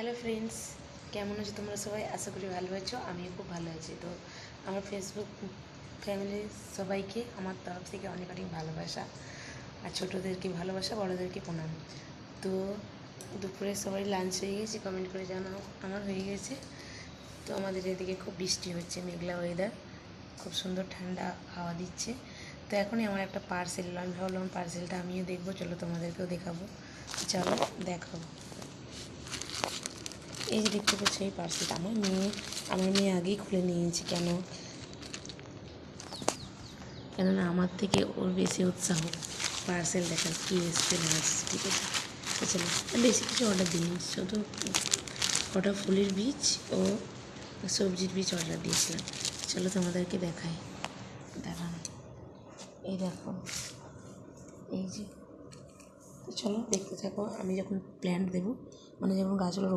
Hello friends, কেমন আছো তোমরা সবাই? আশা করি ভালো আছো। আমিও খুব ভালো আছি। তো আমার ফেসবুক ফ্যামিলির সবাইকে আমার তরফ থেকে অনেক অনেক ভালোবাসা, আর ছোটোদেরকে ভালোবাসা, বড়োদেরকে প্রণাম। তো দুপুরে সবাই লাঞ্চ হয়ে গেছে, কমেন্ট করে জানাও। আমার হয়ে গেছে। তো আমাদের এদিকে খুব বৃষ্টি হচ্ছে, মেঘলা ওয়েদার, খুব সুন্দর ঠান্ডা হাওয়া দিচ্ছে। তো এখনই আমার একটা পার্সেল এলো, আমি ভাবলাম পার্সেলটা আমিও দেখবো, চলো তোমাদেরকেও দেখাবো। চলো দেখাবো। এই যে দেখতে পাচ্ছি এই পার্সেলটা আমার মেয়ে আগেই খুলে নিয়েছে। কেননা আমার থেকে ওর বেশি উৎসাহ পার্সেল দেখার, কী এসছে না আসছে। ঠিক আছে, তো চলো। বেশি কিছু অর্ডার দিইনি, শুধু কটা ফুলের বীজ ও সবজির বীজ অর্ডার দিয়েছিলাম। চলো তোমাদেরকে দেখাই, দেখান। এই দেখো, এই যে, তো চলো দেখতে থাকো। আমি যখন প্ল্যান্ট দেবো, মানে যখন গাছগুলো